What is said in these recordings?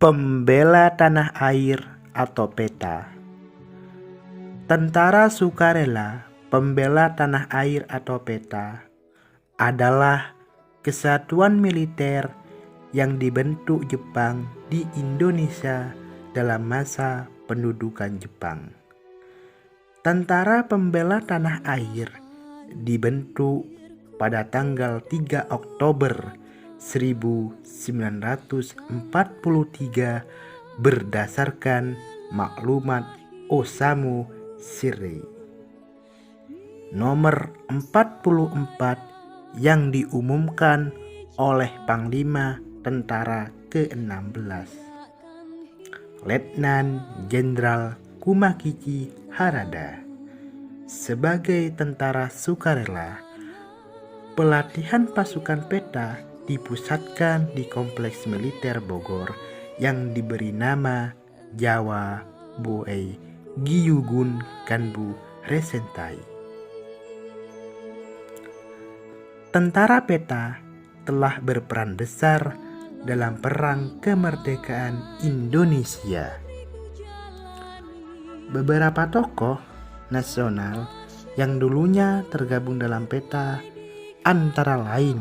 Pembela tanah air atau PETA. Tentara Sukarela Pembela Tanah Air atau PETA adalah kesatuan militer yang dibentuk Jepang di Indonesia dalam masa pendudukan Jepang. Tentara Pembela Tanah Air dibentuk pada tanggal 3 Oktober 1943 berdasarkan maklumat Osamu Shirei nomor 44 yang diumumkan oleh Panglima Tentara ke-16 Letnan Jenderal Kumakichi Harada. Sebagai tentara sukarela, pelatihan pasukan PETA dipusatkan di Kompleks Militer Bogor yang diberi nama Jawa Boei Gyugun Kanbu Resentai. Tentara PETA telah berperan besar dalam Perang Kemerdekaan Indonesia. Beberapa tokoh nasional yang dulunya tergabung dalam PETA antara lain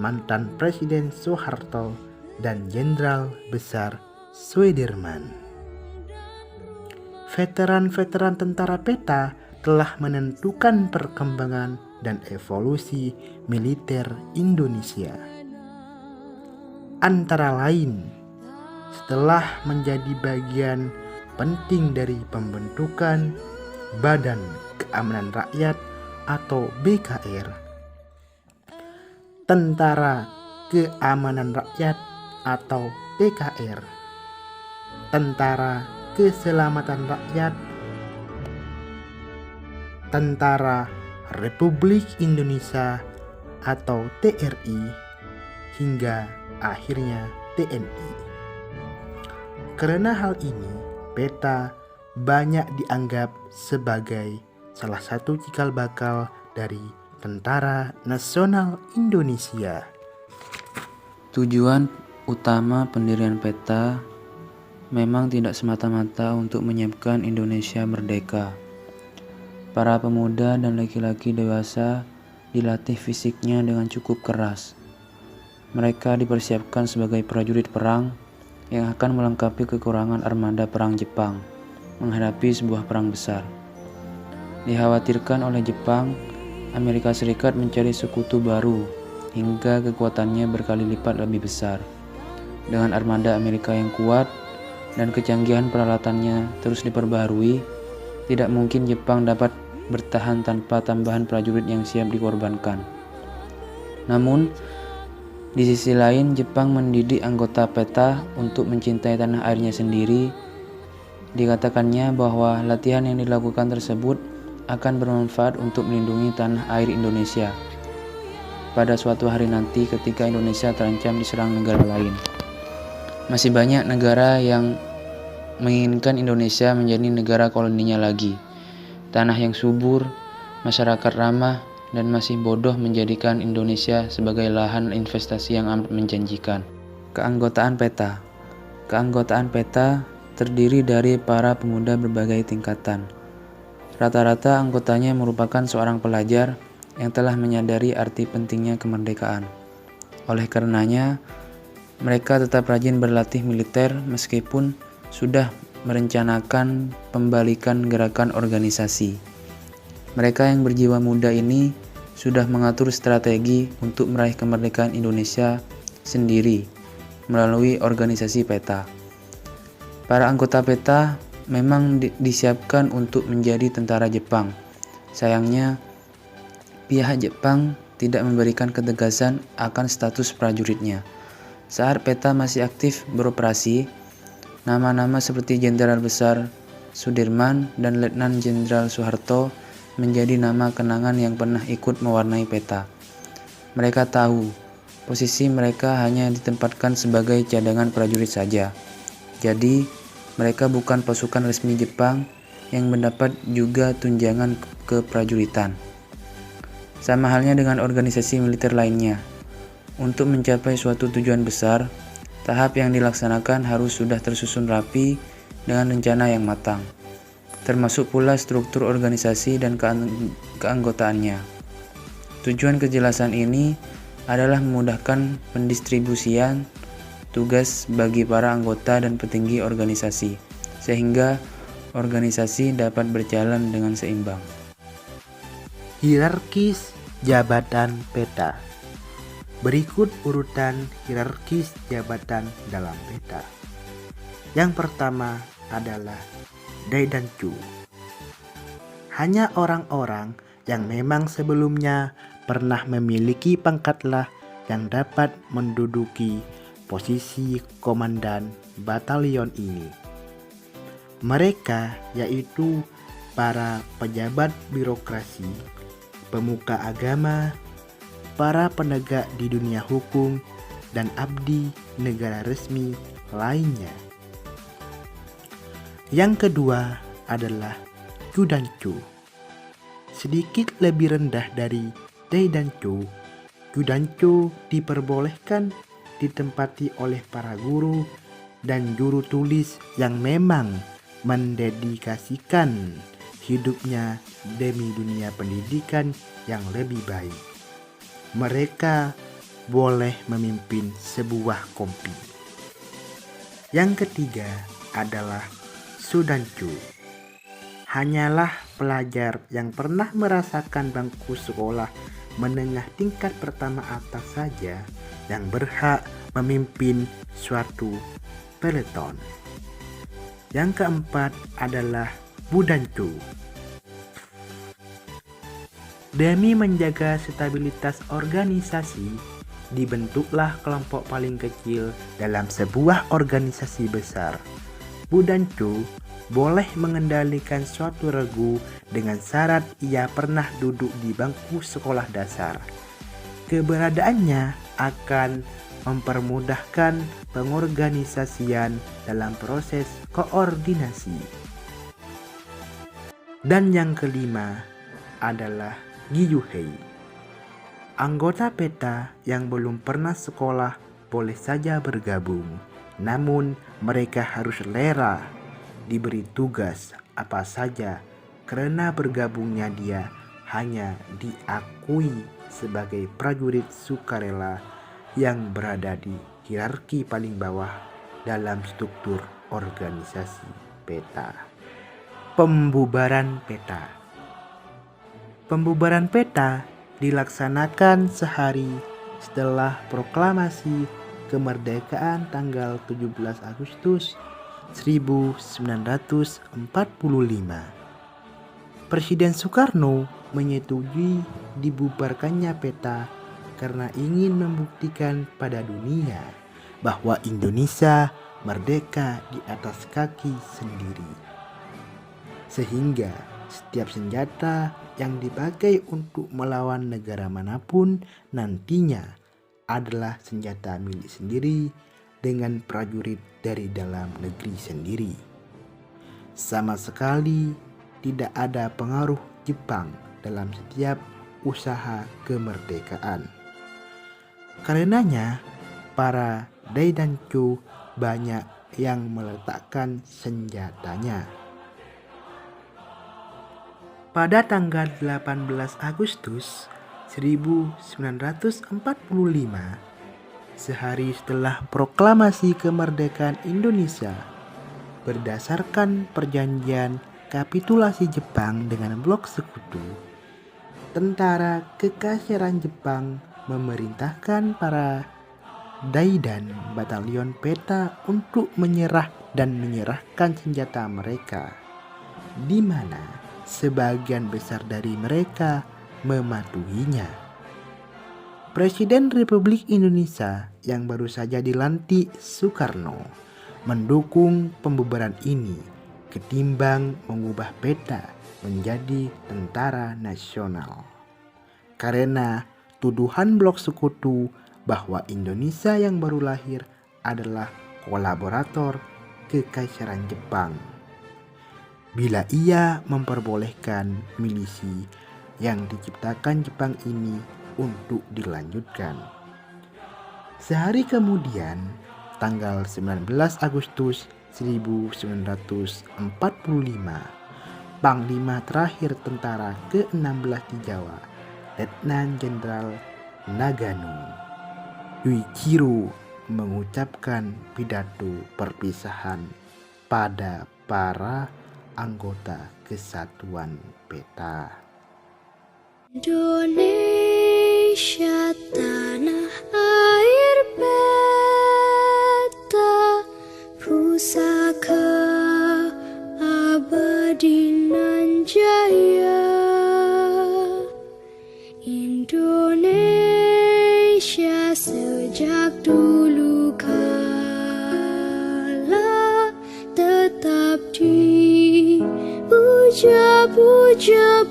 mantan Presiden Soeharto dan Jenderal Besar Sudirman. Veteran-veteran tentara PETA telah menentukan perkembangan dan evolusi militer Indonesia. Antara lain, setelah menjadi bagian penting dari pembentukan Badan Keamanan Rakyat atau BKR, Tentara Keamanan Rakyat atau TKR, Tentara Keselamatan Rakyat, Tentara Republik Indonesia atau TRI, hingga akhirnya TNI. Karena hal ini, PETA banyak dianggap sebagai salah satu cikal bakal dari Tentara Nasional Indonesia. Tujuan utama pendirian PETA memang tidak semata-mata untuk menyiapkan Indonesia merdeka. Para pemuda dan laki-laki dewasa dilatih fisiknya dengan cukup keras. Mereka dipersiapkan sebagai prajurit perang yang akan melengkapi kekurangan armada perang Jepang menghadapi sebuah perang besar. Dikhawatirkan oleh Jepang, Amerika Serikat mencari sekutu baru hingga kekuatannya berkali lipat lebih besar. Dengan armada Amerika yang kuat dan kecanggihan peralatannya terus diperbaharui, tidak mungkin Jepang dapat bertahan tanpa tambahan prajurit yang siap dikorbankan. Namun, di sisi lain Jepang mendidik anggota PETA untuk mencintai tanah airnya sendiri. Dikatakannya bahwa latihan yang dilakukan tersebut akan bermanfaat untuk melindungi tanah air Indonesia pada suatu hari nanti ketika Indonesia terancam diserang negara lain. Masih banyak negara yang menginginkan Indonesia menjadi negara koloninya lagi. Tanah yang subur, masyarakat ramah, dan masih bodoh menjadikan Indonesia sebagai lahan investasi yang amat menjanjikan. Keanggotaan PETA. Keanggotaan PETA terdiri dari para pemuda berbagai tingkatan. Rata-rata anggotanya merupakan seorang pelajar yang telah menyadari arti pentingnya kemerdekaan. Oleh karenanya, mereka tetap rajin berlatih militer meskipun sudah merencanakan pembalikan gerakan organisasi. Mereka yang berjiwa muda ini sudah mengatur strategi untuk meraih kemerdekaan Indonesia sendiri melalui organisasi PETA. Para anggota PETA memang disiapkan untuk menjadi tentara Jepang. Sayangnya, pihak Jepang tidak memberikan ketegasan akan status prajuritnya. Saat PETA masih aktif beroperasi, nama-nama seperti Jenderal Besar Sudirman dan Letnan Jenderal Soeharto menjadi nama kenangan yang pernah ikut mewarnai PETA. Mereka tahu posisi mereka hanya ditempatkan sebagai cadangan prajurit saja. Jadi, mereka bukan pasukan resmi Jepang yang mendapat juga tunjangan keprajuritan. Sama halnya dengan organisasi militer lainnya. Untuk mencapai suatu tujuan besar, Tahap yang dilaksanakan harus sudah tersusun rapi dengan rencana yang matang, termasuk pula struktur organisasi dan keanggotaannya. Tujuan kejelasan ini adalah memudahkan pendistribusian tugas bagi para anggota dan petinggi organisasi, sehingga organisasi dapat berjalan dengan seimbang. Hierarkis jabatan peta. Berikut urutan hierarkis jabatan dalam peta. Yang pertama adalah Daidanchu. Hanya orang-orang yang memang sebelumnya pernah memiliki pangkatlah yang dapat menduduki posisi komandan batalion ini. Mereka yaitu para pejabat birokrasi, pemuka agama, para penegak di dunia hukum, dan abdi negara resmi lainnya. Yang kedua adalah Judanchu. Sedikit lebih rendah dari Daidanchu, Judanchu diperbolehkan ditempati oleh para guru dan juru tulis yang memang mendedikasikan hidupnya demi dunia pendidikan yang lebih baik. Mereka boleh memimpin sebuah kompi. Yang ketiga adalah Sudanchu. Hanyalah pelajar yang pernah merasakan bangku sekolah menengah tingkat pertama atas saja yang berhak memimpin suatu peleton. Yang keempat adalah Budanchu. Demi menjaga stabilitas organisasi, dibentuklah kelompok paling kecil dalam sebuah organisasi besar. Budanchu boleh mengendalikan suatu regu dengan syarat ia pernah duduk di bangku sekolah dasar. Keberadaannya akan mempermudahkan pengorganisasian dalam proses koordinasi. Dan yang kelima adalah Gyuhei. Anggota peta yang belum pernah sekolah boleh saja bergabung, namun mereka harus rela diberi tugas apa saja karena bergabungnya dia hanya diakui sebagai prajurit sukarela yang berada di hierarki paling bawah dalam struktur organisasi peta. Pembubaran peta. Pembubaran peta dilaksanakan sehari setelah proklamasi kemerdekaan tanggal 17 Agustus 1945. Presiden Soekarno menyetujui dibubarkannya peta karena ingin membuktikan pada dunia bahwa Indonesia merdeka di atas kaki sendiri. Sehingga setiap senjata yang dipakai untuk melawan negara manapun nantinya adalah senjata milik sendiri dengan prajurit dari dalam negeri sendiri. Sama sekali tidak ada pengaruh Jepang dalam setiap usaha kemerdekaan. Karenanya, para Daidanchu banyak yang meletakkan senjatanya. Pada tanggal 18 Agustus 1945, sehari setelah proklamasi kemerdekaan Indonesia, berdasarkan perjanjian kapitulasi Jepang dengan blok sekutu, tentara kekaisaran Jepang memerintahkan para Daidan batalion peta untuk menyerah dan menyerahkan senjata mereka, di mana sebagian besar dari mereka mematuhinya. Presiden Republik Indonesia yang baru saja dilantik, Soekarno, mendukung pembubaran ini ketimbang mengubah peta menjadi tentara nasional. Karena tuduhan blok sekutu bahwa Indonesia yang baru lahir adalah kolaborator kekaisaran Jepang. Bila ia memperbolehkan milisi yang diciptakan Jepang ini untuk dilanjutkan. Sehari kemudian, tanggal 19 Agustus 1945, Panglima terakhir tentara ke-16 di Jawa, Letnan Jenderal Nagano Yuichiro, mengucapkan pidato perpisahan pada para anggota Kesatuan Peta. Indonesia tanah air peta, pusaka abadi nan jaya. Indonesia sejak dulu kala tetap dipuja-puja